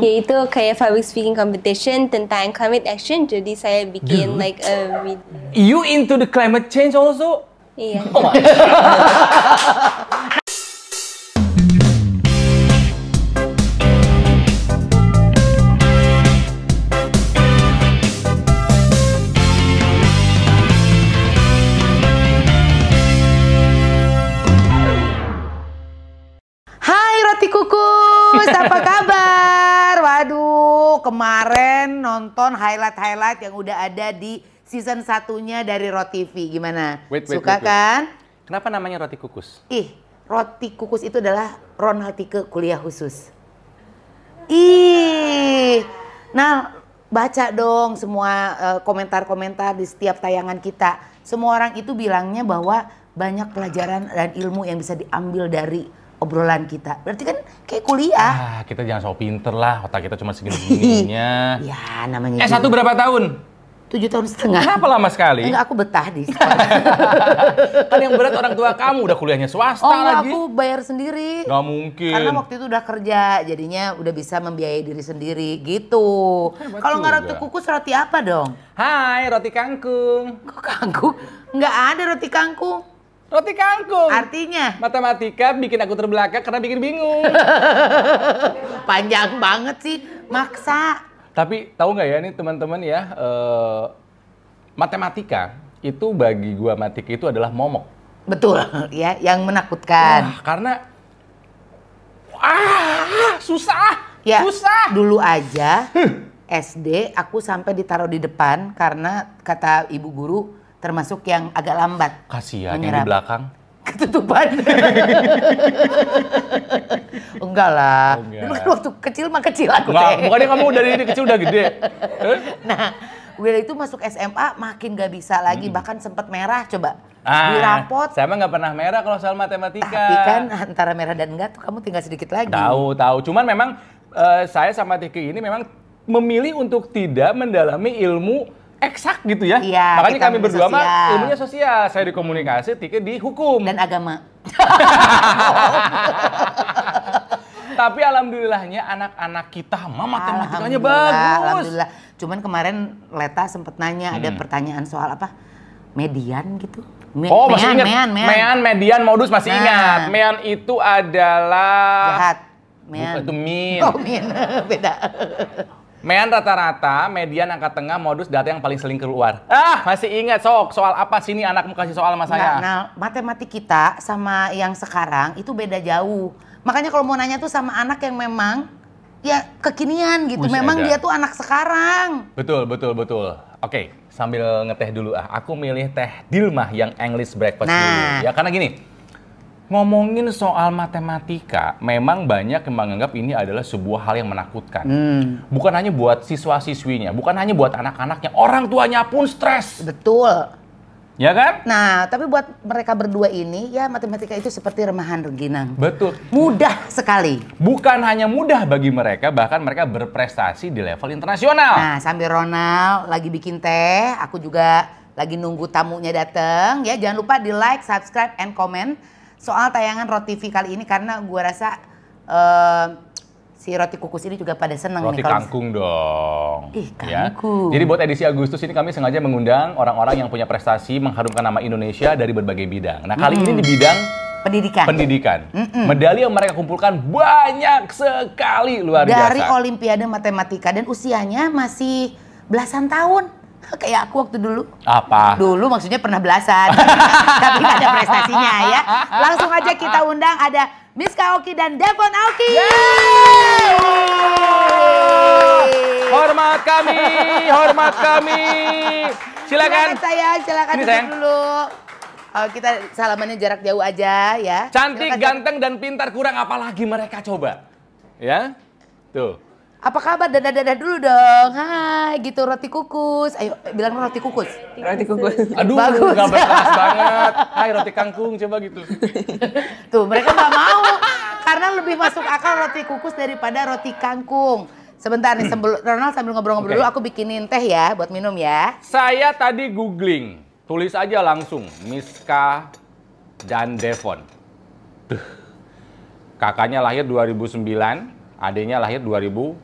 Yaitu kayak public speaking competition tentang climate action. Jadi saya bikin like a You into the climate change also? iya. Oh my. Roti Kukus, apa kabar? Waduh, kemarin nonton highlight yang udah ada di season satunya dari Roti TV. Gimana? Suka kan? Kenapa namanya Roti Kukus? Roti Kukus itu adalah Ronald Tike kuliah khusus. Nah baca dong semua komentar-komentar di setiap tayangan kita. Semua orang itu bilangnya bahwa banyak pelajaran dan ilmu yang bisa diambil dari obrolan kita. Berarti kan kayak kuliah. Kita jangan sok pinter lah, otak kita cuma segini-segininya. Ya namanya S1 berapa tahun? 7 tahun setengah. Kenapa lama sekali? Enggak, aku betah di sekolah. Kan yang berat orang tua kamu, udah kuliahnya swasta lagi. Aku bayar sendiri. Gak mungkin. Karena waktu itu udah kerja, jadinya udah bisa membiayai diri sendiri gitu. Kalau nggak roti kukus, roti apa dong? Hai, roti kangkung. Kok kangkung? Nggak ada roti kangkung. Roti kangkung. Artinya? Matematika bikin aku terbelakang karena bikin bingung. Panjang banget sih, maksa. Tapi tahu nggak ya nih teman-teman ya, matematika itu bagi gua matik itu adalah momok. Betul, ya, yang menakutkan. Karena susah. Ya, susah. Dulu aja SD aku sampai ditaruh di depan karena kata ibu guru termasuk yang agak lambat. Kasihan yang di belakang. Ketutupan. Enggak lah. Enggak. Dulu kan waktu kecil mah kecil aku. Bukannya kamu dari kecil udah gede. Nah, udah itu masuk SMA makin gak bisa lagi. Bahkan sempat merah coba. Di rapot. Saya mah nggak pernah merah kalau soal matematika. Tapi kan antara merah dan enggak tuh kamu tinggal sedikit lagi. Tahu. Cuman memang saya sama Tiki ini memang memilih untuk tidak mendalami ilmu eksak gitu ya. Iya, makanya kami berdua mah ilmunya sosial. sosial. Saya di komunikasi, Tiki di hukum. Dan agama. Tapi alhamdulillahnya anak-anak kita mah matematikanya bagus. Alhamdulillah. Cuman kemarin Leta sempet nanya ada pertanyaan soal apa? Median gitu. Masih ingat. Mean, median, modus masih ingat. Mean itu adalah jahat. Bukan, itu min. Oh, min. Beda. Mean rata-rata, median angka tengah, modus data yang paling sering keluar. Masih ingat, soal apa sini anakmu kasih soal sama saya? Nah, matematik kita sama yang sekarang itu beda jauh. Makanya kalau mau nanya tuh sama anak yang memang ya kekinian gitu. Memang dia tuh anak sekarang. Betul. Oke, sambil ngeteh dulu aku milih teh Dilmah yang English breakfast dulu. Ya karena gini. Ngomongin soal matematika, memang banyak yang menganggap ini adalah sebuah hal yang menakutkan. Bukan hanya buat siswa-siswinya, bukan hanya buat anak-anaknya, orang tuanya pun stres. Betul. Ya kan? Nah, tapi buat mereka berdua ini, ya matematika itu seperti remahan rengginang. Betul. Mudah sekali. Bukan hanya mudah bagi mereka, bahkan mereka berprestasi di level internasional. Nah, sambil Ronald lagi bikin teh, aku juga lagi nunggu tamunya datang. Ya, jangan lupa di like, subscribe, and comment soal tayangan Roti TV kali ini karena gue rasa si Roti Kukus ini juga pada seneng Roti nih. Kangkung dong. Kangkung. Ya. Jadi buat edisi Agustus ini kami sengaja mengundang orang-orang yang punya prestasi mengharumkan nama Indonesia dari berbagai bidang. Nah kali ini di bidang pendidikan. Medali yang mereka kumpulkan banyak sekali, luar biasa. Dari Olimpiade Matematika dan usianya masih belasan tahun. Kayak aku waktu dulu. Apa? Dulu maksudnya pernah belasan. Tapi gak ada prestasinya ya. Langsung aja kita undang ada Miss Aoki dan Devon Aoki. Hormat kami. Silakan Silakan duduk dulu. Kita salamannya jarak jauh aja ya. Cantik, ganteng, dan pintar kurang apalagi mereka coba. Ya, tuh. Apa kabar? Dadah dulu dong. Hai, gitu Roti Kukus. Ayo bilang Roti Kukus. Roti Kukus. Aduh, gak berkelas banget. Hai, Roti Kangkung, coba gitu. Tuh, mereka nggak mau. Karena lebih masuk akal Roti Kukus daripada Roti Kangkung. Sebentar nih, Ronald sambil ngobrol-ngobrol dulu, aku bikinin teh ya, buat minum ya. Saya tadi googling, tulis aja langsung, Miska dan Devon. Kakaknya lahir 2009, adiknya lahir 2000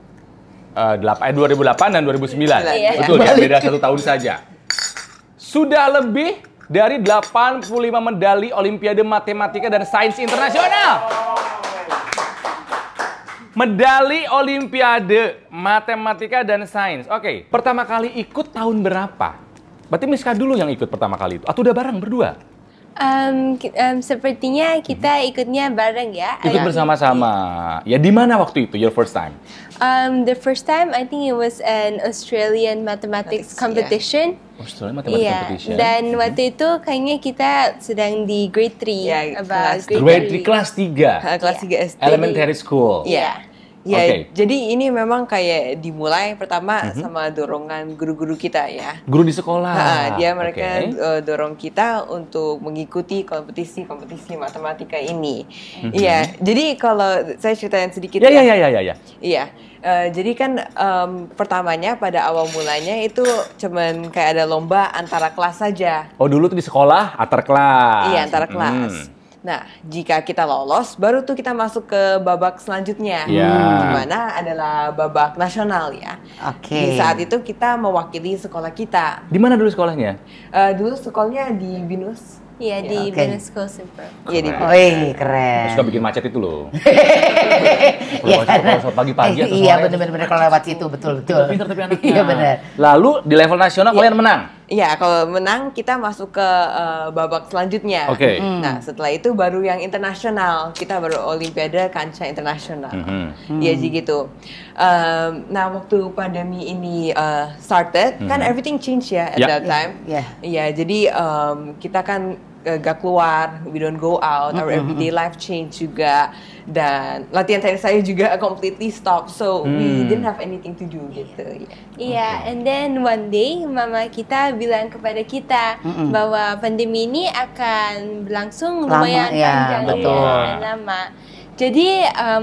2008 dan 2009. Iya. Betul ya, beda 1 tahun saja. Sudah lebih dari 85 medali Olimpiade Matematika dan Sains Internasional. Medali Olimpiade Matematika dan Sains. Oke, pertama kali ikut tahun berapa? Berarti Miska dulu yang ikut pertama kali itu? Atau udah bareng berdua? Sepertinya kita ikutnya bareng ya. Ikut bersama-sama. Ya di mana waktu itu, your first time? The first time I think it was an Australian mathematics competition. Australian Mathematics Competition. Dan waktu itu kayaknya kita sedang di grade 3 about Grade 3 kelas 3. Kelas 3 SD. Elementary school. Iya. Ya, Oke. jadi ini memang kayak dimulai pertama sama dorongan guru-guru kita ya. Guru di sekolah. Mereka Oke. dorong kita untuk mengikuti kompetisi matematika ini. Iya, jadi kalau saya ceritain sedikit Ya. Iya, jadi kan pertamanya pada awal mulanya itu cuman kayak ada lomba antara kelas saja. Oh dulu tuh di sekolah antar kelas. Iya, antara kelas. Nah, jika kita lolos, baru tuh kita masuk ke babak selanjutnya. Ya. Di mana adalah babak nasional ya. Oke. Di saat itu kita mewakili sekolah kita. Di mana dulu sekolahnya? Dulu sekolahnya di Binus. Iya, di Oke. Venus School Super. Iya, di Wih, keren. Suka bikin macet itu loh. Iya, Kalau pagi-pagi atau iya, sore. bener-bener kalau lewat situ, betul. Pintar tapi anaknya. Iya, bener. Lalu di level nasional kalian menang? Iya, kalau menang kita masuk ke babak selanjutnya. Oke. Nah, setelah itu baru yang internasional. Kita baru Olimpiade kancah internasional. Iya, jadi gitu. Nah, waktu pandemi ini started, kan everything change ya at Ya. that time. Iya. Iya, jadi kita kan gak keluar, we don't go out, our everyday life change juga. Dan latihan tenis saya juga completely stop, so we didn't have anything to do gitu. Iya, and then one day mama kita bilang kepada kita bahwa pandemi ini akan berlangsung Lama, lumayan ya, panjang, betul. lumayan lama. Jadi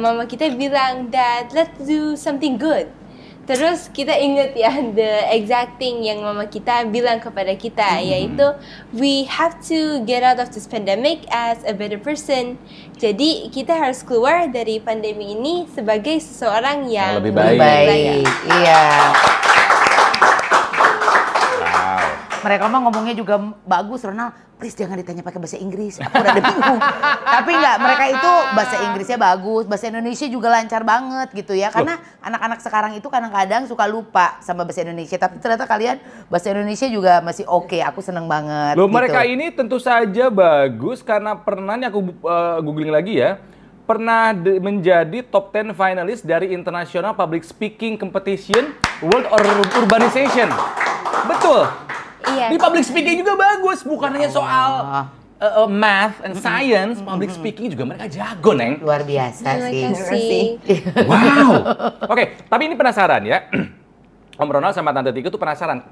mama kita bilang, Dad, let's do something good. Terus kita ingat ya the exact thing yang mama kita bilang kepada kita, yaitu we have to get out of this pandemic as a better person. Jadi kita harus keluar dari pandemi ini sebagai seseorang yang lebih Lebih baik. baik. Iya. Wow. Mereka mah ngomongnya juga bagus, Ronald. Please jangan ditanya pakai bahasa Inggris. Aku udah bingung. Tapi enggak, mereka itu bahasa Inggrisnya bagus, bahasa Indonesia juga lancar banget gitu ya. Karena anak-anak sekarang itu kadang-kadang suka lupa sama bahasa Indonesia. Tapi ternyata kalian bahasa Indonesia juga masih oke. Aku seneng banget. Loh, gitu. mereka ini tentu saja bagus karena pernah nih aku googling lagi ya. Pernah menjadi top 10 finalis dari International Public Speaking Competition World Urbanization. Betul. Iya. Di public speaking juga bagus, bukan hanya soal math and science, public speaking juga mereka jago, Neng. Luar biasa Terima sih. kasih. Wow. Oke, tapi ini penasaran ya. Om Ronald sama Tante Tika tuh penasaran.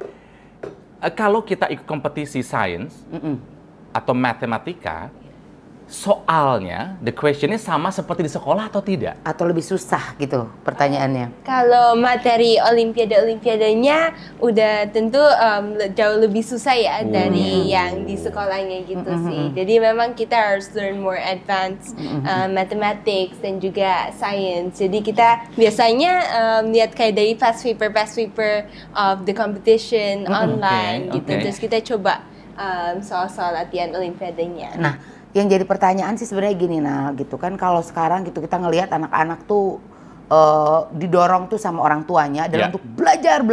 Kalau kita ikut kompetisi sains atau matematika, soalnya, the questionnya sama seperti di sekolah atau tidak? Atau lebih susah gitu pertanyaannya. Kalau materi olimpiade-olimpiadanya udah tentu jauh lebih susah ya dari yang di sekolahnya gitu sih. Jadi memang kita harus learn more advanced mathematics dan juga science. Jadi kita biasanya lihat kayak dari past paper of the competition online gitu. Okay. Terus kita coba soal-soal latihan olimpiadanya. Nah, yang jadi pertanyaan sih sebenarnya gini, nah gitu kan, kalau sekarang gitu kita ngelihat anak-anak tuh didorong tuh sama orang tuanya dalam untuk belajar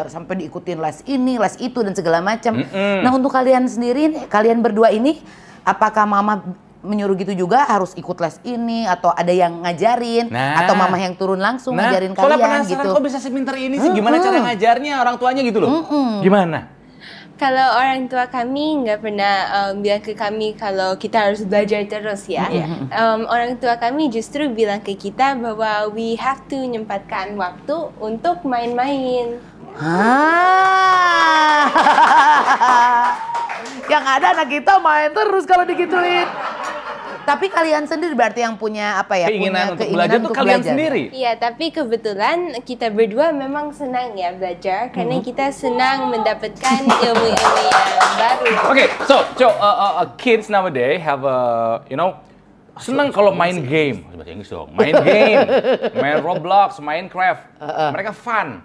sampai diikutin les ini, les itu dan segala macam. Nah, untuk kalian sendiri, kalian berdua ini, apakah mama menyuruh gitu juga harus ikut les ini atau ada yang ngajarin atau mama yang turun langsung ngajarin soalnya kalian penasaran, gitu? kok bisa sepinter ini sih? Gimana cara ngajarnya orang tuanya gitu loh? Gimana? Kalau orang tua kami nggak pernah bilang ke kami kalau kita harus belajar terus ya. Orang tua kami justru bilang ke kita bahwa we have to menyempatkan waktu untuk main-main. Yang ada anak kita main terus kalau digituin. Tapi kalian sendiri berarti yang punya apa ya? Keinginan punya untuk belajar tuh kalian sendiri? Iya, tapi kebetulan kita berdua memang senang ya belajar karena kita senang mendapatkan ilmu-ilmu yang baru. Okay, so kids nowadays have seneng kalau main game, bahasa Inggris dong, main game, main Roblox, main Craft, mereka fun.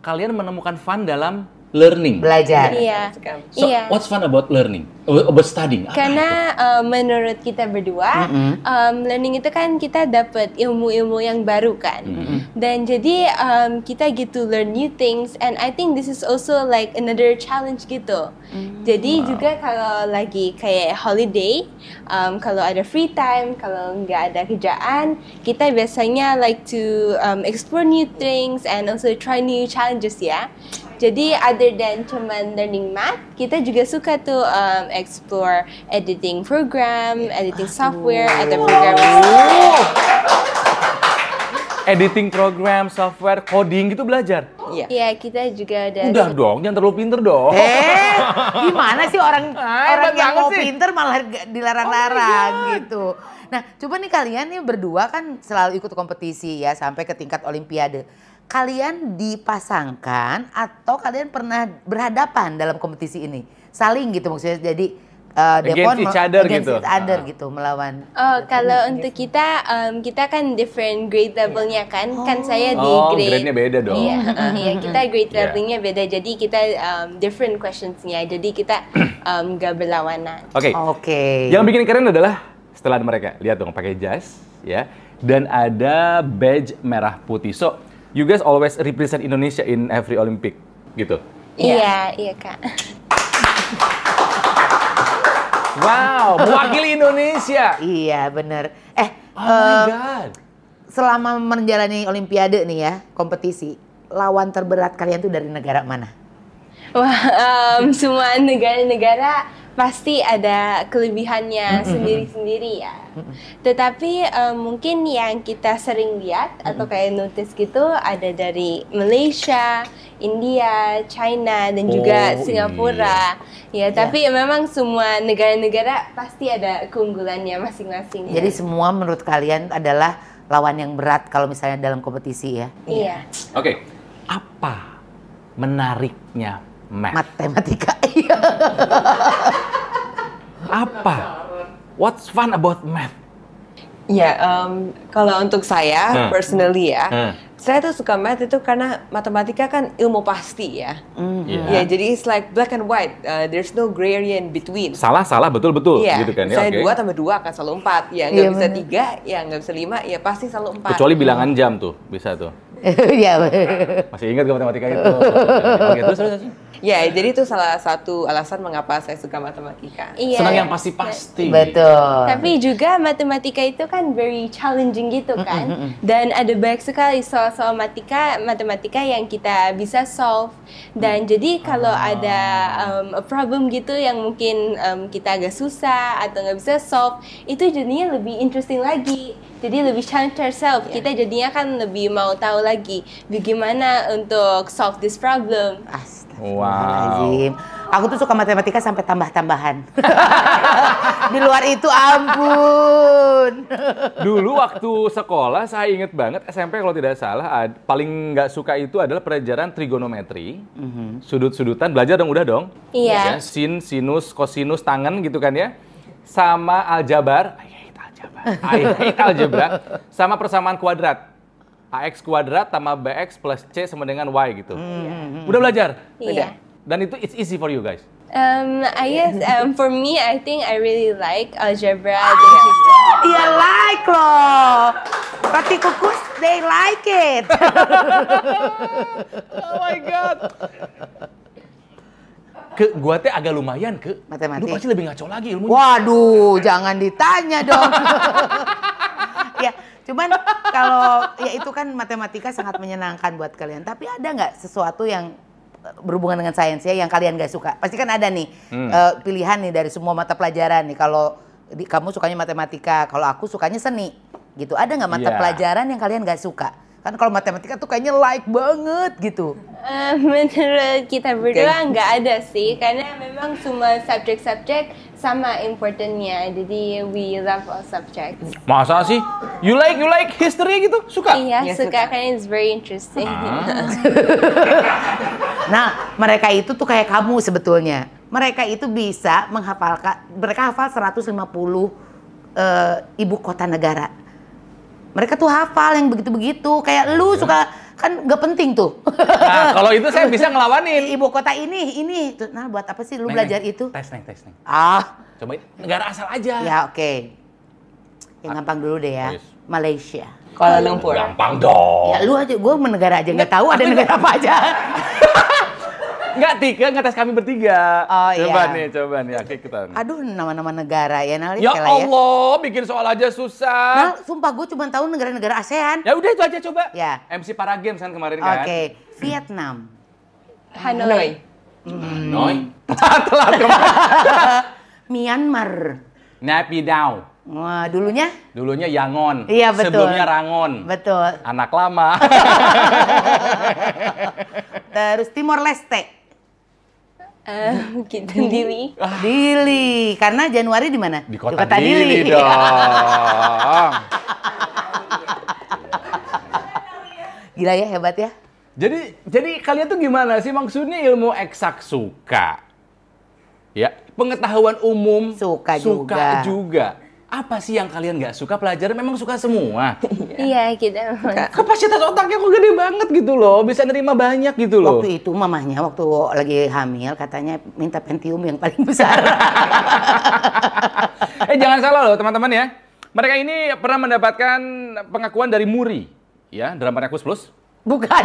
Kalian menemukan fun dalam learning. Belajar. Iya. So, Iya. what's fun about learning? About studying? Apa itu? Karena menurut kita berdua, learning itu kan kita dapat ilmu-ilmu yang baru kan. Dan jadi kita gitu learn new things, and I think this is also like another challenge gitu. Jadi juga kalau lagi kayak holiday, kalau ada free time, kalau nggak ada kerjaan, kita biasanya like to explore new things and also try new challenges ya. Jadi other than cuman learning math, kita juga suka tuh explore editing program, editing software, atau program Editing program, software, coding gitu belajar? Iya. Iya, kita juga ada. Udah dong, jangan terlalu pinter dong. Gimana sih orang hebat yang banget mau sih. pinter malah dilarang-larang gitu. Nah, coba nih kalian nih berdua kan selalu ikut kompetisi ya sampai ke tingkat olimpiade. Kalian dipasangkan atau kalian pernah berhadapan dalam kompetisi ini? Saling gitu maksudnya, jadi Against each other against gitu. each other gitu, melawan. Oh, kalau untuk kita, kita kan different grade levelnya kan. Kan saya di Oh, grade. grade-nya beda dong. Iya, iya, kita grade Yeah. levelnya beda. Jadi kita different questionsnya. Jadi kita gak berlawanan. Oke. Oke. Yang bikin keren adalah setelan mereka. Lihat dong, pakai jas, ya. Dan ada badge merah putih. So, you guys always represent Indonesia in every Olympic, gitu. Iya, iya Kak. Wow, mewakili Indonesia. Iya, bener. Oh my God. Selama menjalani olimpiade nih ya, kompetisi, lawan terberat kalian tuh dari negara mana? Wah, semua negara-negara pasti ada kelebihannya sendiri-sendiri ya. Tetapi mungkin yang kita sering lihat atau kayak notice gitu ada dari Malaysia, India, China, dan juga Singapura. Ya, tapi memang semua negara-negara pasti ada keunggulannya masing-masing. Jadi semua menurut kalian adalah lawan yang berat kalau misalnya dalam kompetisi ya? Iya. Oke, apa menariknya math? Matematika. Apa? What's fun about math? Ya, kalau untuk saya personally ya, saya tuh suka math itu karena matematika kan ilmu pasti ya. Ya, jadi it's like black and white. There's no gray area in between. Salah, betul, Iya, gitu kan ya. saya Oke. 2 tambah 2 akan selalu 4. Ya, nggak bisa 3, ya nggak bisa 5, ya pasti selalu 4. Kecuali bilangan jam tuh, bisa tuh. Iya. Masih ingat gak matematika itu? Oke, terus. Ya, jadi itu salah satu alasan mengapa saya suka matematika. Iya. Senang yang pasti-pasti. Betul. Tapi juga matematika itu kan very challenging gitu kan. Dan ada banyak sekali soal-soal matematika yang kita bisa solve. Dan jadi kalau ada a problem gitu yang mungkin kita agak susah atau nggak bisa solve, itu jadinya lebih interesting lagi. Jadi lebih challenge ourselves. Kita jadinya kan lebih mau tahu lagi bagaimana untuk solve this problem. Astagfirullahaladzim. Aku tuh suka matematika sampai tambah-tambahan. Di luar itu ampun. Dulu waktu sekolah saya inget banget SMP kalau tidak salah paling nggak suka itu adalah pelajaran trigonometri, sudut-sudutan, belajar dong udah dong. Iya. Ya, sin, sinus, kosinus, tangan gitu kan ya. Sama aljabar, I hate algebra, sama persamaan kuadrat. AX kuadrat tambah BX plus C sama dengan Y gitu. Udah belajar? Iya. Dan itu it's easy for you guys. I guess for me, I think I really like algebra dan juga. Iya like loh. Roti kukus, they like it. Oh my God. Gua teh agak lumayan Matematik. Lu pasti lebih ngaco lagi ilmunya. Waduh, jangan ditanya dong. Ya, cuman kalau ya itu kan matematika sangat menyenangkan buat kalian. Tapi ada nggak sesuatu yang berhubungan dengan sains ya yang kalian nggak suka? Pasti kan ada nih pilihan nih dari semua mata pelajaran nih. Kalau kamu sukanya matematika, kalau aku sukanya seni, gitu. Ada nggak mata pelajaran yang kalian nggak suka? Kan kalau matematika tuh kayaknya like banget gitu. Menurut kita berdua nggak ada sih, karena memang semua subjek-subjek sama importantnya. Jadi we love all subjects. Masa sih? You like history gitu? Suka? Iya, Ya, suka suka. karena it's very interesting. Nah, mereka itu tuh kayak kamu sebetulnya. Mereka itu bisa menghafalkan, mereka hafal 150 ibu kota negara. Mereka tuh hafal yang begitu-begitu. Kayak lu suka, kan gak penting tuh. Nah, kalau itu saya bisa ngelawanin. Ibu kota ini. Nah, buat apa sih lu belajar itu? Tes, Neng. Cobain negara asal aja. Ya, oke. Yang gampang dulu deh ya. Yes. Malaysia. Kuala Lumpur. Gampang dong. Ya lu aja, gue negara aja nggak tahu ada negara apa aja. Nggak, Tika, ngetes kami bertiga. Oh, coba iya. nih, oke kita. Aduh, nama-nama negara ya, Nali. Ya Allah, bikin soal aja susah. Nah, sumpah gue cuma tahu negara-negara ASEAN. Ya udah itu aja coba. Ya. MC Para Games kan kemarin kan. Oke, Vietnam. Hanoi. Hanoi. Telat kemarin. Myanmar. Naypyidaw. Wah, dulunya? Dulunya Yangon. Iya, betul. Sebelumnya Rangon. Betul. Anak lama. Terus Timor Leste. Kita Dili. Dili. Karena Januari di mana? Di kota Dili dong. Gila ya, hebat ya. Jadi kalian tuh gimana sih, maksudnya ilmu eksak suka? Ya, pengetahuan umum Suka juga. Apa sih yang kalian nggak suka pelajaran? Memang suka semua. Iya, kita memang. Kapasitas otaknya kok gede banget gitu loh, bisa nerima banyak gitu loh. Waktu itu mamahnya waktu lagi hamil katanya minta Pentium yang paling besar. Jangan salah loh teman-teman ya. Mereka ini pernah mendapatkan pengakuan dari MURI, ya, Drama Rekus Plus. Bukan.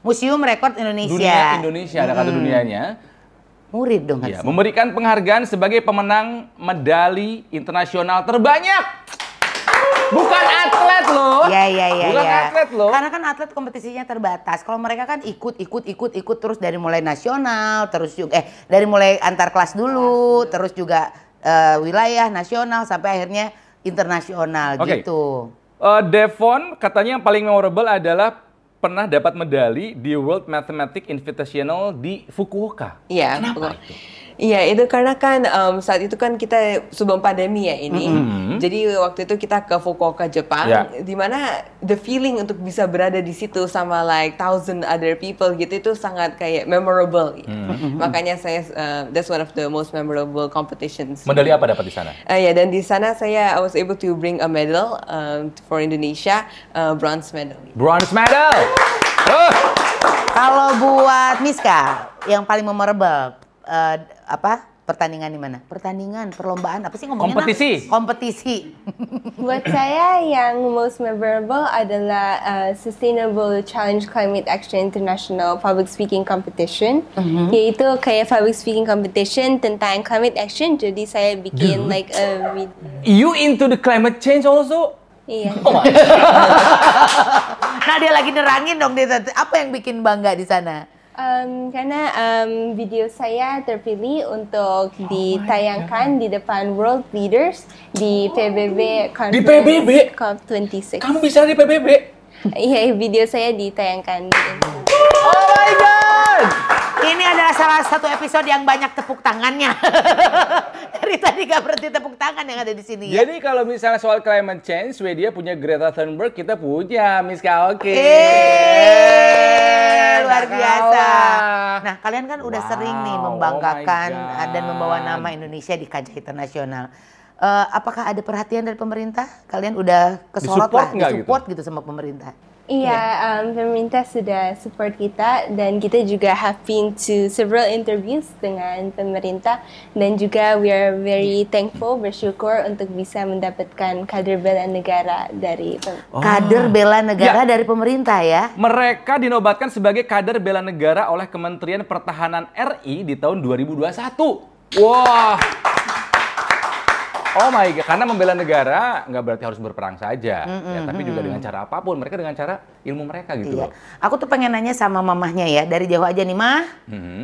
Museum Rekor Indonesia. Indonesia ada kartu dunianya. Murid dong Ya, harusnya. memberikan penghargaan sebagai pemenang medali internasional terbanyak. Bukan atlet loh. Iya. Bukan atlet loh. Karena kan atlet kompetisinya terbatas. Kalau mereka kan ikut terus dari mulai nasional, terus juga dari mulai antar kelas dulu, terus juga wilayah nasional sampai akhirnya internasional gitu. Devon katanya yang paling memorable adalah pernah dapat medali di World Mathematics Invitational di Fukuoka. Iya. Kenapa itu? Iya, itu karena kan saat itu kan kita sebelum pandemi ya ini. Jadi waktu itu kita ke Fukuoka, Jepang, di mana the feeling untuk bisa berada di situ sama like 1,000 other people gitu itu sangat kayak memorable. Makanya saya that's one of the most memorable competitions. Medali apa dapat di sana? Ya, dan di sana I was able to bring a medal for Indonesia, bronze medal. Bronze medal. Kalau buat Miska yang paling memorable pertandingan di mana? Perlombaan apa sih ngomongnya? Kompetisi. Buat saya yang most memorable adalah Sustainable Challenge Climate Action International Public Speaking Competition. Yaitu kayak public speaking competition tentang climate action. Jadi saya bikin like a video. You into the climate change also? Iya. Nah, dia lagi nerangin dong apa yang bikin bangga di sana? Karena video saya terpilih untuk ditayangkan di depan world leaders di PBB Conference. Di PBB? COP26. Kamu bisa di PBB? Iya, video saya ditayangkan. Oh my God! Ini adalah salah satu episode yang banyak tepuk tangannya. Dari tadi gak berhenti tepuk tangan yang ada di sini. Jadi kalau misalnya soal climate change, Swedia punya Greta Thunberg, kita punya Miska Oki. Luar biasa. Nah, kalian kan udah sering nih membanggakan dan membawa nama Indonesia di kancah internasional. Apakah ada perhatian dari pemerintah? Kalian udah kesorot disupport gitu sama pemerintah? Iya, pemerintah sudah support kita dan kita juga have been to several interviews dengan pemerintah dan juga we are very thankful, bersyukur untuk bisa mendapatkan kader bela negara dari kader bela negara dari pemerintah ya. Mereka dinobatkan sebagai kader bela negara oleh Kementerian Pertahanan RI di tahun 2021. Wah. Oh my God, karena membela negara nggak berarti harus berperang saja, ya, tapi juga dengan cara apapun, mereka dengan cara ilmu mereka gitu loh. Aku tuh pengen nanya sama mamahnya ya, dari jauh aja nih, Mah.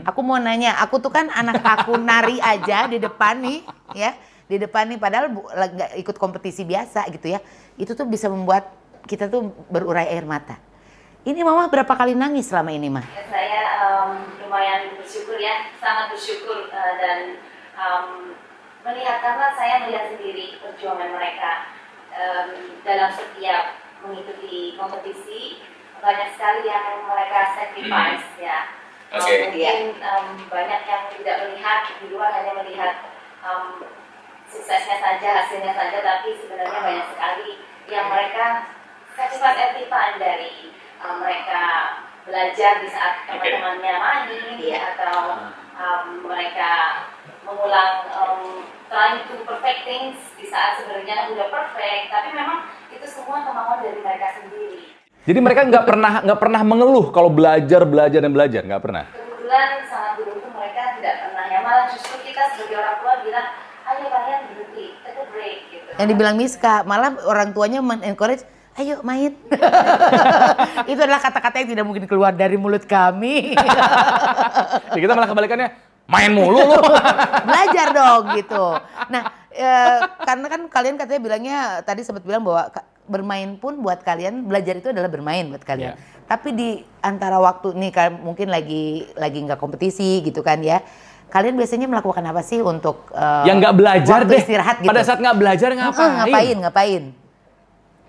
Aku mau nanya, aku tuh kan anak aku nari aja di depan nih, ya. Di depan nih, padahal nggak ikut kompetisi biasa gitu ya. Itu tuh bisa membuat kita tuh berurai air mata. Ini Mama berapa kali nangis selama ini, Mah? Saya lumayan bersyukur ya, sangat bersyukur dan karena saya melihat sendiri perjuangan mereka dalam setiap mengikuti kompetisi, banyak sekali yang mereka sacrifice ya. Mungkin banyak yang tidak melihat, di luar hanya melihat suksesnya saja, hasilnya saja, tapi sebenarnya banyak sekali yang mereka sacrifice every time dari mereka belajar di saat teman-temannya main, atau mereka mengulang trying to perfect things di saat sebenarnya udah perfect, tapi memang itu semua kemauan dari mereka sendiri. Jadi mereka nggak pernah mengeluh kalau belajar dan belajar, nggak pernah. Kebetulan sangat beruntung mereka tidak pernah, ya malah justru kita sebagai orang tua bilang, ayo kalian berhenti, take a break gitu. Yang dibilang Miska, malah orang tuanya men-encourage, ayo main. Itu adalah kata-kata yang tidak mungkin keluar dari mulut kami. Ya, kita malah kebalikannya, main mulu lu. Belajar dong gitu. Nah, karena kan kalian katanya bilangnya, tadi sempat bilang bahwa bermain pun buat kalian, belajar itu adalah bermain buat kalian. Tapi di antara waktu nih, mungkin lagi nggak kompetisi gitu kan ya. Kalian biasanya melakukan apa sih untuk yang nggak belajar deh, istirahat gitu? Pada saat nggak belajar Ngapain?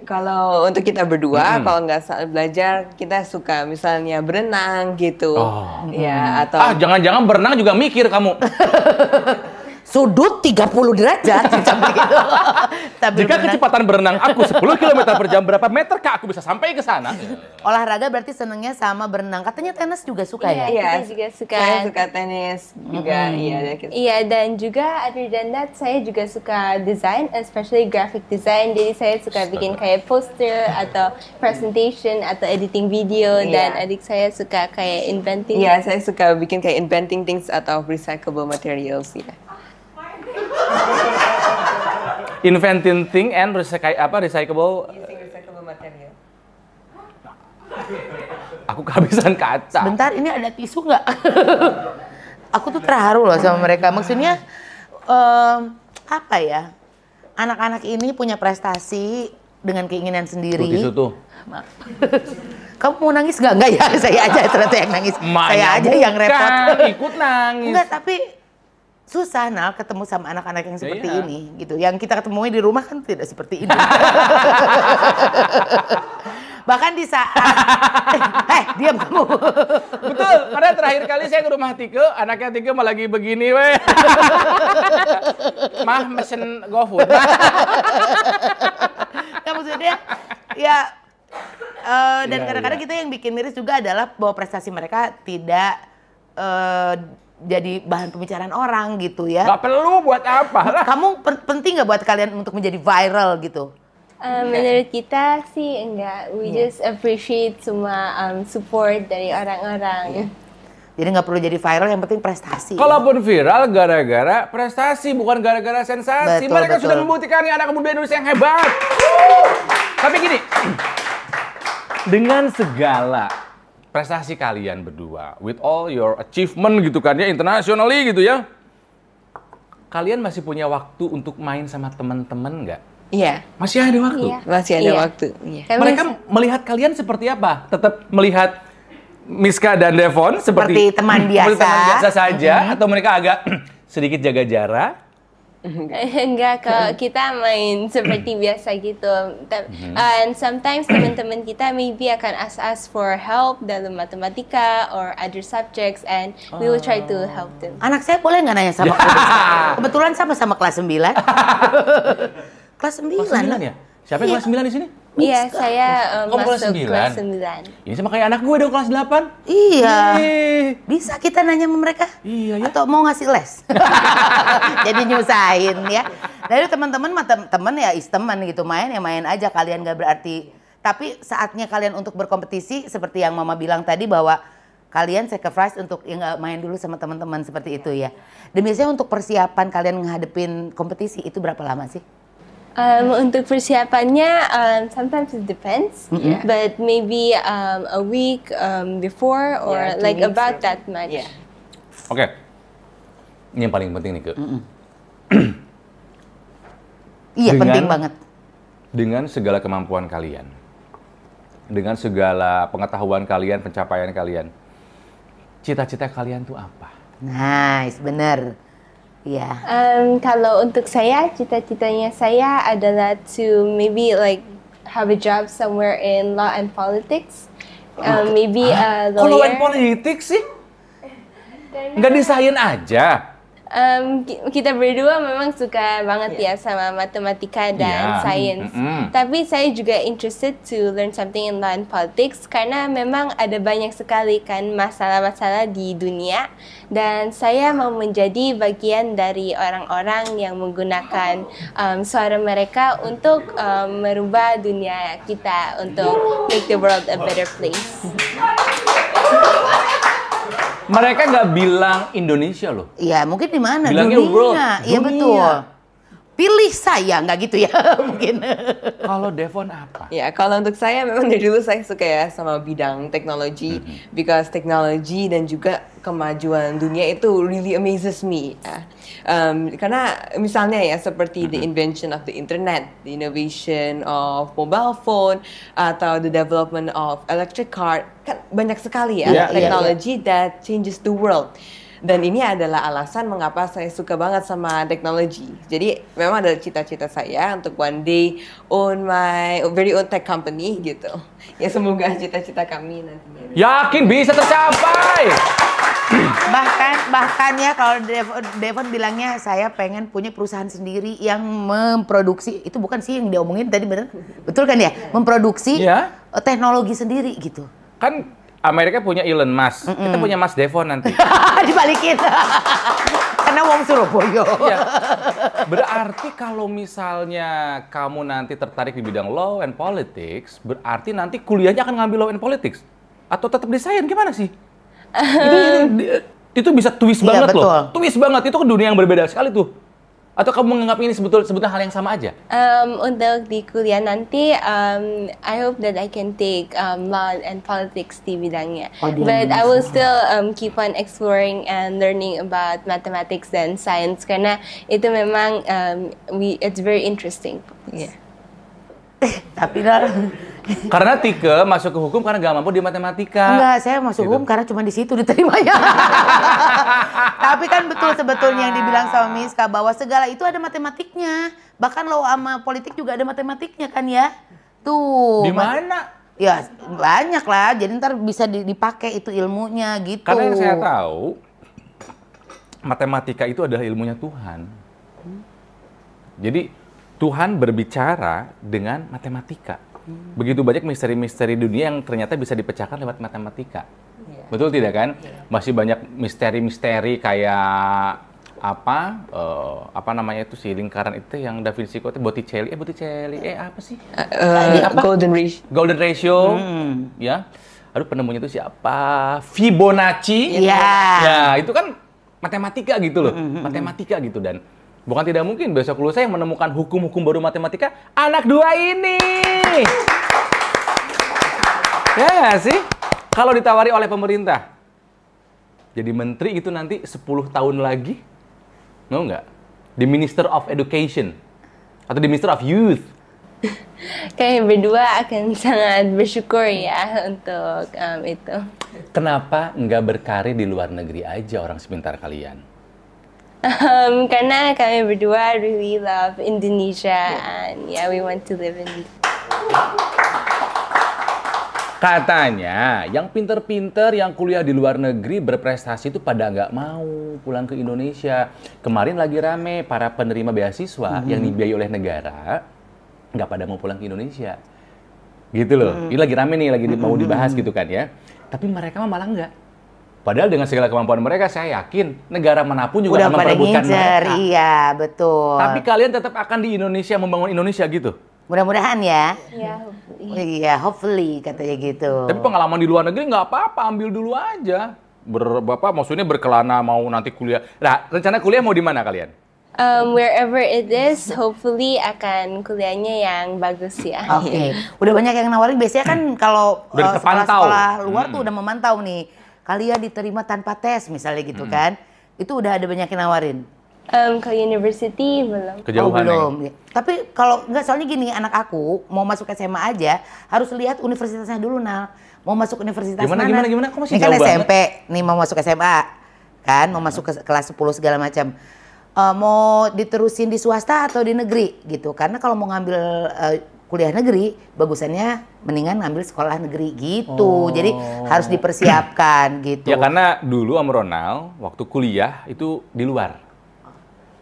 Kalau untuk kita berdua, kalau nggak saat belajar, kita suka misalnya berenang gitu. Ya, atau jangan-jangan berenang juga mikir kamu. Sudut 30 derajat gitu. Jika kecepatan berenang aku 10 km per jam, berapa meter kak aku bisa sampai ke sana? Olahraga berarti senengnya sama berenang. Katanya tenis juga suka ya? Iya, kita juga suka. Saya suka tenis juga, Iya, dan juga other than that, saya juga suka design, especially graphic design. Jadi saya suka bikin kayak poster atau presentation atau editing video, dan adik saya suka kayak inventing. Iya, saya suka bikin kayak inventing things atau recyclable materials ya. Inventing thing and recyclable material. Aku kehabisan kaca. Bentar, ini ada tisu nggak? Aku tuh terharu loh sama mereka. Maksudnya apa ya? Anak-anak ini punya prestasi dengan keinginan sendiri. Tisu tuh. Kamu mau nangis nggak? Nggak ya, saya aja ternyata yang nangis. Saya aja yang repot. Ikut nangis. Enggak, tapi susah Nal ketemu sama anak-anak yang seperti ini gitu. Yang kita ketemui di rumah kan tidak seperti ini. Bahkan di saat diam kamu. Betul, karena terakhir kali saya ke rumah Tike, anaknya Tike malah lagi begini weh. Mah mesen GoFood. Nah, maksudnya ya dan kadang-kadang kita yang bikin miris juga adalah bahwa prestasi mereka tidak jadi bahan pembicaraan orang gitu ya. Gak perlu buat apa. Kamu penting nggak buat kalian untuk menjadi viral gitu? Menurut kita sih enggak. We just appreciate semua support dari orang-orang. Jadi nggak perlu jadi viral, yang penting prestasi. Kalaupun viral gara-gara prestasi, bukan gara-gara sensasi. Betul, Mereka betul. sudah membuktikan nih anak muda Indonesia yang hebat. Tapi gini, dengan segala prestasi kalian berdua, with all your achievement gitu kan ya, internationally gitu ya, kalian masih punya waktu untuk main sama teman-teman nggak? Iya. Masih ada waktu? Iya. Masih ada Iya. waktu. Iya. Mereka melihat kalian seperti apa? Tetap melihat Miska dan Devon Seperti teman biasa. seperti teman biasa saja, atau mereka agak sedikit jaga jarak? Enggak, kalau kita main seperti biasa gitu. And sometimes teman-teman kita maybe akan ask us for help dalam matematika or other subjects, and we will try to help them. Anak saya boleh nggak nanya sama kebetulan sama kelas 9. Kelas 9 Kelas 9 ya? Siapa yang kelas 9 di sini? Iya, saya Kamu kelas masuk 9? kelas 9. Ini sama kayak anak gue dong kelas 8. Iya. Ih. Bisa kita nanya sama mereka? Iya ya. Atau mau ngasih les? Jadi nyusahin ya. Dari teman-teman teman ya teman gitu, main ya main aja, kalian gak berarti. Tapi saatnya kalian untuk berkompetisi seperti yang Mama bilang tadi, bahwa kalian sacrifice untuk ya main dulu sama teman-teman seperti itu ya. Dan biasanya untuk persiapan kalian menghadapin kompetisi itu berapa lama sih? Untuk persiapannya, sometimes it depends, but maybe a week before or 2 like weeks about or- that much. Yeah. Oke. Ini yang paling penting nih, Ke. Iya, Dengan- penting banget. Dengan segala kemampuan kalian, dengan segala pengetahuan kalian, pencapaian kalian, cita-cita kalian tuh apa? Nice, bener. Iya. Kalau untuk saya, cita-citanya saya adalah to maybe like have a job somewhere in law and politics. Maybe a Kok lawan lawyer. politik sih? Nggak desain aja. Kita berdua memang suka banget ya sama matematika dan science. Tapi saya juga interested to learn something in politics karena memang ada banyak sekali kan masalah-masalah di dunia dan saya mau menjadi bagian dari orang-orang yang menggunakan suara mereka untuk merubah dunia kita untuk make the world a better place. Mereka nggak bilang Indonesia loh. Iya, mungkin di mana? Bilangnya world. Iya betul. Pilih saya, nggak gitu ya mungkin. Kalau Devon apa? Ya, kalau untuk saya memang dari dulu saya suka ya sama bidang teknologi, because teknologi dan juga kemajuan dunia itu really amazes me. Karena misalnya ya seperti the invention of the internet, the innovation of mobile phone, atau the development of electric car, kan banyak sekali ya teknologi that changes the world. Dan ini adalah alasan mengapa saya suka banget sama teknologi. Jadi memang ada cita-cita saya untuk one day own my very own tech company gitu. Ya semoga cita-cita kami nantinya. Yakin bisa tercapai. Bahkan ya kalau Devon bilangnya saya pengen punya perusahaan sendiri yang memproduksi, itu bukan sih yang dia omongin tadi betul kan ya? Memproduksi teknologi sendiri gitu. Kan Amerika punya Elon Musk, kita punya Mas Devon nanti. Dibalikin. Karena wong Surabaya. Ya. Berarti kalau misalnya kamu nanti tertarik di bidang law and politics, berarti nanti kuliahnya akan ngambil law and politics? Atau tetap di science, gimana sih? Itu bisa twist banget betul. loh. Twist banget, itu kan dunia yang berbeda sekali tuh. Atau kamu menganggap ini sebetulnya hal yang sama aja? Untuk di kuliah nanti, I hope that I can take law and politics di bidangnya. But I will still keep on exploring and learning about mathematics dan science karena itu memang it's very interesting. Yeah. Tapi lah. Karena Tike masuk ke hukum karena gak mampu di matematika. Enggak, saya masuk hukum karena cuma di situ diterimanya. Tapi kan betul sebetulnya yang dibilang sama Miska bahwa segala itu ada matematiknya. Bahkan lo sama politik juga ada matematiknya kan ya. Tuh. Di mana? Ya banyak lah. Jadi ntar bisa dipakai itu ilmunya gitu. Karena yang saya tahu matematika itu adalah ilmunya Tuhan. Jadi Tuhan berbicara dengan matematika. Begitu banyak misteri-misteri dunia yang ternyata bisa dipecahkan lewat matematika. Betul tidak kan? Masih banyak misteri-misteri kayak apa namanya itu si lingkaran itu yang Da Vinci Code, Botticelli apa sih? Golden ratio. Ya. Aduh, penemunya itu siapa? Fibonacci. Ya, itu kan matematika gitu loh. Matematika gitu, dan bukan tidak mungkin besok lusa yang menemukan hukum-hukum baru matematika anak dua ini. Ya nggak sih? Kalau ditawari oleh pemerintah jadi menteri itu nanti 10 tahun lagi, mau nggak? Di Minister of Education atau di Minister of Youth? Kalian berdua akan sangat bersyukur ya untuk itu. Kenapa nggak berkarir di luar negeri aja orang sepintar kalian? Karena kami berdua really love Indonesia and we want to live in. Katanya yang pinter-pinter yang kuliah di luar negeri berprestasi itu pada nggak mau pulang ke Indonesia. Kemarin lagi rame para penerima beasiswa yang dibiayai oleh negara nggak pada mau pulang ke Indonesia. Gitu loh. Ini lagi rame nih, lagi mau dibahas gitu kan ya. Tapi mereka malah nggak. Padahal dengan segala kemampuan mereka, saya yakin negara manapun juga akan memperebutkan mereka. Iya, betul. Tapi kalian tetap akan di Indonesia, membangun Indonesia gitu? Mudah-mudahan ya. Iya, hopefully katanya gitu. Tapi pengalaman di luar negeri nggak apa-apa, ambil dulu aja. Maksudnya berkelana mau nanti kuliah. Nah, rencana kuliah mau di mana kalian? Wherever it is, hopefully akan kuliahnya yang bagus ya. Oke. Udah banyak yang nawarin. Biasanya kan kalau sekolah luar tuh udah memantau nih. Kalian diterima tanpa tes misalnya gitu kan. Itu udah ada banyak yang nawarin. Ke university belum. Kejauhan belum. Tapi kalau nggak, soalnya gini, anak aku mau masuk SMA aja harus lihat universitasnya dulu, Nal. Mau masuk universitas gimana, mana? Gimana? Kok masih ini kan jauh SMP, nih mau masuk SMA. Kan, mau masuk ke kelas 10 segala macam. Mau diterusin di swasta atau di negeri gitu. Karena kalau mau ngambil kuliah negeri, bagusannya mendingan ngambil sekolah negeri gitu. Jadi harus dipersiapkan gitu. Ya karena dulu Om Ronald waktu kuliah itu di luar.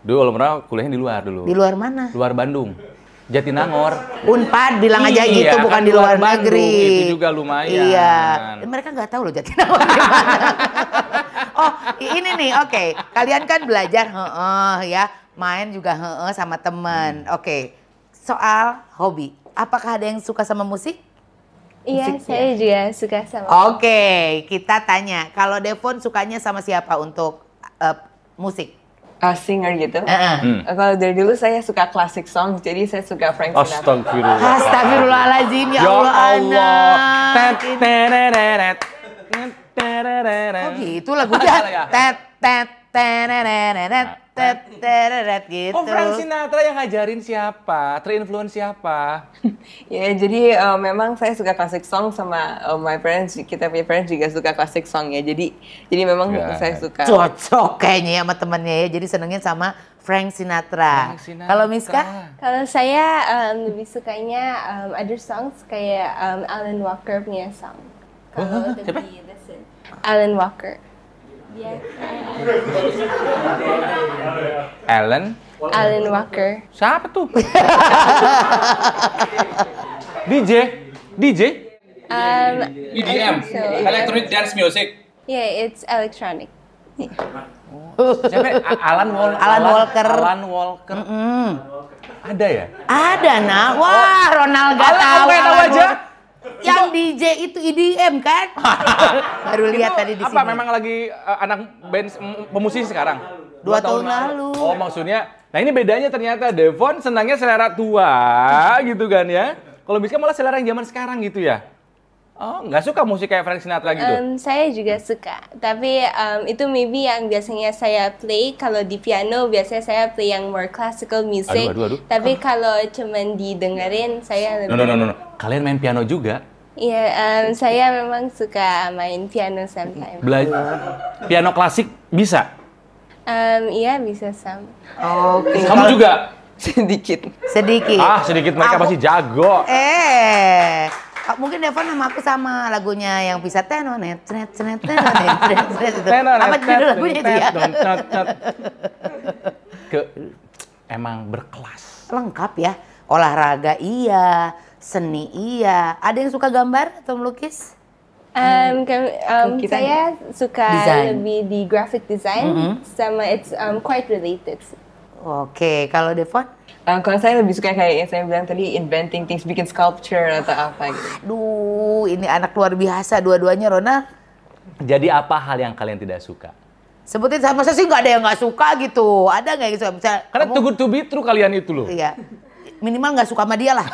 Dulu kalau pernah kuliahnya di luar dulu. Di luar mana? Luar Bandung. Jatinangor. Unpad bilang aja Iya, gitu, bukan kan di luar Bandung, negeri. itu juga lumayan. Iya. Mereka nggak tahu loh Jatinangor di mana. Oh, ini nih, oke. Kalian kan belajar, ya. Main juga sama temen. Oke. Soal hobi. Apakah ada yang suka sama musik? Iya, saya juga suka sama. Oke, kita tanya. Kalau Devon sukanya sama siapa untuk musik? Singer gitu. Kalau dari dulu saya suka classic song, jadi saya suka Frank Sinatra. Astagfirullahaladzim, ya Allah, anak. Oh gitu lagunya. Gitu. Oh, Frank Sinatra yang ngajarin siapa? Terinfluence siapa? Ya, jadi memang saya suka classic song sama my parents, kita punya parents juga suka classic song ya. Jadi memang saya suka. Cocok kayaknya sama temennya ya. Jadi senengnya sama Frank Sinatra. Kalau Miska? Kalau saya lebih sukanya other songs kayak Alan Walker punya song. Kalau lebih listen. Alan Walker. Yeah. Alan Walker. siapa tuh? DJ EDM, so. Electronic Dance Music. Yeah, it's electronic. Siapa? Alan Walker. Ada ya? Ada nak. Wah, Ronald gak tahu. Tahu aja. Yang DJ itu EDM kan? Baru lihat tadi di sini. Apa memang lagi anak band pemusisi sekarang? 2 tahun lalu. Oh, maksudnya. Nah, ini bedanya ternyata Devon senangnya selera tua gitu kan ya. Kalau Miska malah selera yang zaman sekarang gitu ya. Oh, nggak suka musik kayak Frank Sinatra gitu? Saya juga suka, tapi itu maybe yang biasanya saya play. Kalau di piano biasanya saya play yang more classical music. Aduh. Tapi kalau cuman didengerin saya lebih. No. Kalian main piano juga? Iya, saya memang suka main piano sometimes. Piano klasik bisa? Iya, bisa sama. Oke. Kamu juga? Sedikit. Sedikit mereka pasti jago. Mungkin Devon sama aku sama lagunya yang bisa tenonet itu. Apa judul lagunya itu ya? Emang berkelas. Lengkap ya. Olahraga iya, seni iya. Ada yang suka gambar atau melukis? Saya suka Design. lebih di graphic design, sama it's quite related. Oke, kalau Devon? Kalau saya lebih suka kayak yang saya bilang tadi, inventing things, bikin sculpture atau apa gitu. Aduh, ini anak luar biasa dua-duanya, Ronald. Jadi apa hal yang kalian tidak suka? Sebutin sama saya sih nggak ada yang nggak suka gitu. Ada nggak yang suka? Bisa, Karena too good to be true kalian itu loh. Iya. Minimal nggak suka sama dia lah.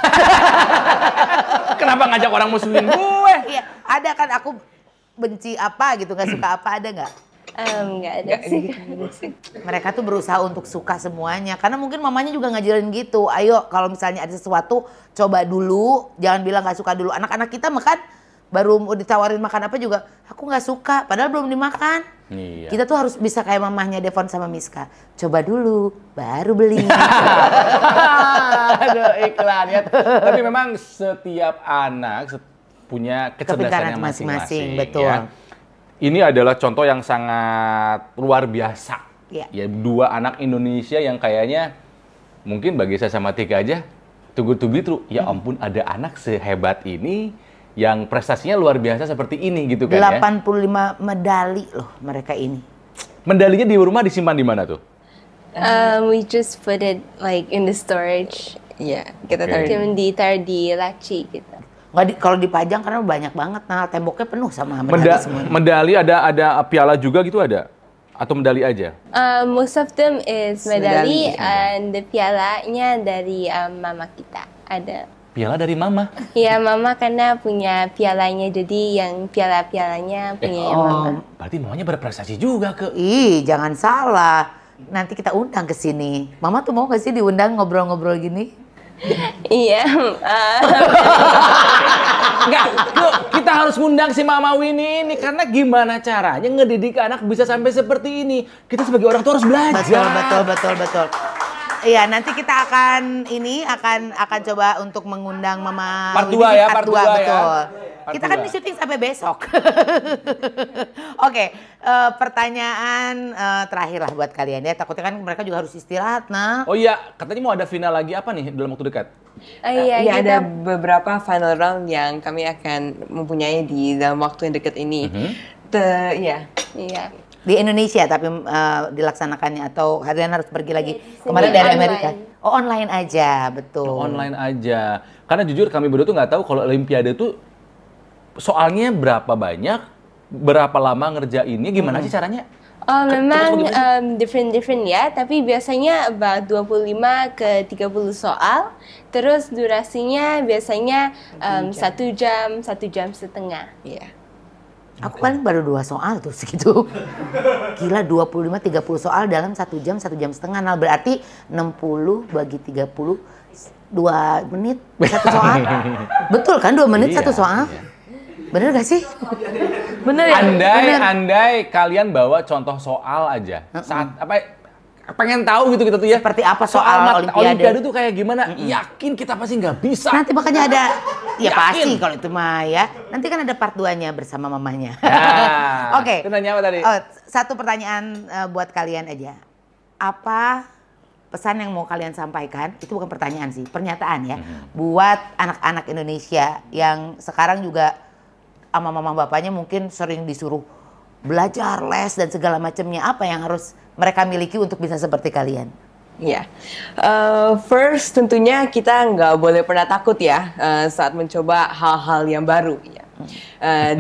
Kenapa ngajak orang musuhin gue? Iya, ada kan aku benci apa gitu, nggak suka apa, ada nggak? Nggak ada sih. Mereka tuh berusaha untuk suka semuanya. Karena mungkin mamanya juga ngajarin gitu. Ayo kalau misalnya ada sesuatu, coba dulu. Jangan bilang nggak suka dulu. Anak-anak kita makan, baru ditawarin makan apa juga, aku nggak suka. Padahal belum dimakan. Iya. Kita tuh harus bisa kayak mamahnya Devon sama Miska. Coba dulu, baru beli. Aduh, iklan ya. Tapi memang setiap anak punya kecerdasannya masing-masing. Betul. Ya. Ini adalah contoh yang sangat luar biasa. Ya, 2 anak Indonesia yang kayaknya mungkin bagi saya sama Tika aja too good to be true. Ya ampun, ada anak sehebat ini yang prestasinya luar biasa seperti ini gitu kan 85 medali loh mereka ini. Mandalinya di rumah disimpan di mana tuh? We just put it like in the storage. Iya, kita Oke. Cuman ditaruh di laci gitu. Kalau dipajang karena banyak banget, nah temboknya penuh sama medali semua. Medali ada piala juga gitu ada? Atau medali aja? Most of them is medali, Medali. and the pialanya dari mama kita ada. Piala dari mama? Ya, mama karena punya pialanya, jadi yang piala-pialanya punya mama. Berarti mamanya berprestasi juga ke. Ih, jangan salah. Nanti kita undang ke sini. Mama tuh mau gak sih diundang ngobrol-ngobrol gini? Iya. Enggak, kita harus ngundang si Mama Winnie ini karena gimana caranya ngedidik anak bisa sampai seperti ini. Kita sebagai orang tua harus belajar. Betul. Iya, nanti kita akan coba untuk mengundang Mama Part 2 Winnie di ya, part part 2, 2 ya. betul. Kita kan ini syuting sampai besok. Oke, pertanyaan terakhir lah buat kalian ya. Takutnya kan mereka juga harus istirahat, nah. Oh iya, katanya mau ada final lagi apa nih dalam waktu dekat? Iya, Ya, kita ada beberapa final round yang kami akan mempunyai di dalam waktu yang dekat ini. iya. Di Indonesia tapi dilaksanakannya atau kalian harus pergi lagi Di kemarin sini dari online. Amerika? Oh online aja, betul. Online aja. Karena jujur kami berdua tuh nggak tahu kalau Olimpiade tuh soalnya berapa banyak, berapa lama ngerjainnya, gimana sih caranya? Oh, memang bagaimana different ya, tapi biasanya about 25 ke 30 soal. Terus durasinya biasanya 1 jam, 1,5 jam. Iya. Aku paling baru 2 soal tuh segitu. Gila 25-30 soal dalam 1 jam, 1,5 jam. Nah berarti 60 bagi 30, 2 menit 1 soal. Betul kan 2 menit 1 soal? Iya. Bener gak sih? Bener ya? Andai kalian bawa contoh soal aja. Saat pengen tahu gitu kita tuh ya. Seperti apa soal Olimpiade tuh kayak gimana? Yakin kita pasti nggak bisa. Nanti makanya ada, ya Yakin. pasti kalau itu mah ya. Nanti kan ada part 2-nya bersama mamanya. Nah, Oke. itu nanya apa tadi? Oh, satu pertanyaan buat kalian aja. Apa pesan yang mau kalian sampaikan? Itu bukan pertanyaan sih, pernyataan ya. Buat anak-anak Indonesia yang sekarang juga sama mama bapaknya mungkin sering disuruh belajar, les dan segala macamnya. Apa yang harus mereka miliki untuk bisa seperti kalian? Ya, first tentunya kita nggak boleh pernah takut ya saat mencoba hal-hal yang baru ya.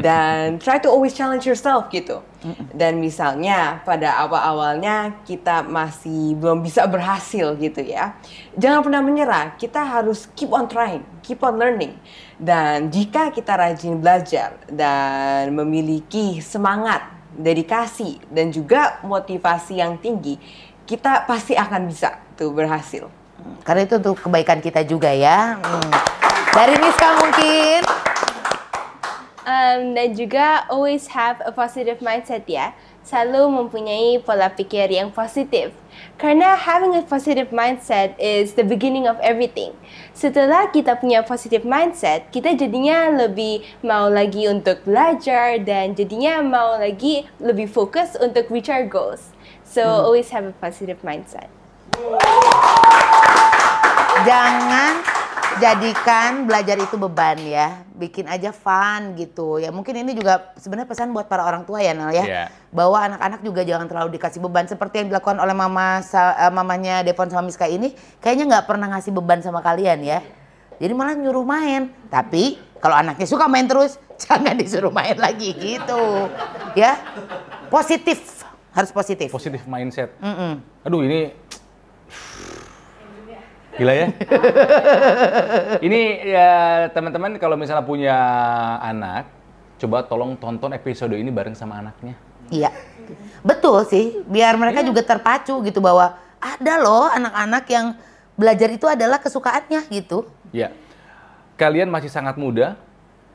Dan try to always challenge yourself gitu. Dan misalnya pada awal-awalnya kita masih belum bisa berhasil gitu ya. Jangan pernah menyerah, kita harus keep on trying, keep on learning. Dan jika kita rajin belajar dan memiliki semangat, dedikasi, dan juga motivasi yang tinggi, kita pasti akan bisa tuh berhasil. Karena itu untuk kebaikan kita juga ya. Dari Miska mungkin. Dan juga always have a positive mindset ya. Selalu mempunyai pola pikir yang positif. Karena having a positive mindset is the beginning of everything. Setelah kita punya positive mindset, kita jadinya lebih mau lagi untuk belajar dan jadinya mau lagi lebih fokus untuk reach our goals. So always have a positive mindset. Jangan jadikan belajar itu beban ya, bikin aja fun gitu ya. Mungkin ini juga sebenarnya pesan buat para orang tua ya Nal ya, Yeah. bahwa anak-anak juga jangan terlalu dikasih beban seperti yang dilakukan oleh mamanya Devon sama Miska ini, kayaknya nggak pernah ngasih beban sama kalian ya. Jadi malah nyuruh main, tapi kalau anaknya suka main terus, jangan disuruh main lagi gitu ya. Positif, harus positif. Positif mindset. Aduh ini gila ya. Ini ya teman-teman kalau misalnya punya anak, coba tolong tonton episode ini bareng sama anaknya. Iya, betul sih. Biar mereka juga terpacu gitu bahwa ada loh anak-anak yang belajar itu adalah kesukaannya gitu. Ya, kalian masih sangat muda,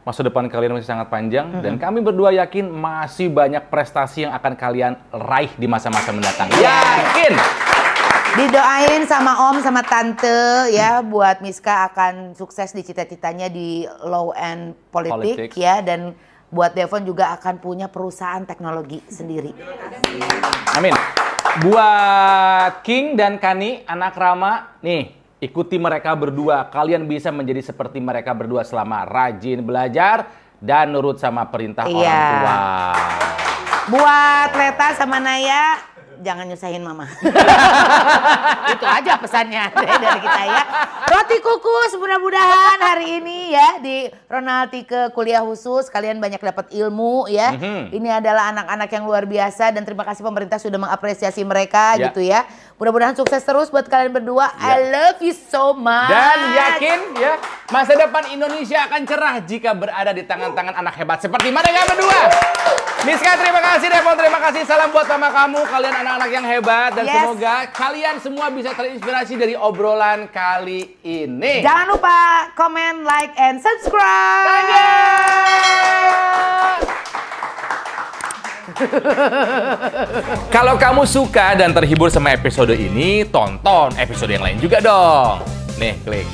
masa depan kalian masih sangat panjang, dan kami berdua yakin masih banyak prestasi yang akan kalian raih di masa-masa mendatang. Yakin! Didoain sama Om sama Tante ya buat Miska akan sukses di cita-citanya di law and politik ya, dan buat Devon juga akan punya perusahaan teknologi sendiri. Amin. Buat King dan Kani, anak Rama, nih ikuti mereka berdua. Kalian bisa menjadi seperti mereka berdua selama rajin belajar dan nurut sama perintah orang tua. Buat Leta sama Naya, jangan nyusahin mama. Itu aja pesannya dari kita ya. Roti kukus mudah-mudahan hari ini ya di Ronaltika Kuliah Khusus kalian banyak dapat ilmu ya. Ini adalah anak-anak yang luar biasa dan terima kasih pemerintah sudah mengapresiasi mereka gitu ya. Mudah-mudahan sukses terus buat kalian berdua. I love you so much. Dan yakin ya masa depan Indonesia akan cerah jika berada di tangan-tangan anak hebat seperti mereka berdua. Miska terima kasih, Devon terima kasih, salam buat mama kamu, kalian anak-anak yang hebat dan semoga kalian semua bisa terinspirasi dari obrolan kali ini. Jangan lupa komen, like, and subscribe. Kalau kamu suka dan terhibur sama episode ini, tonton episode yang lain juga dong. Nih, klik.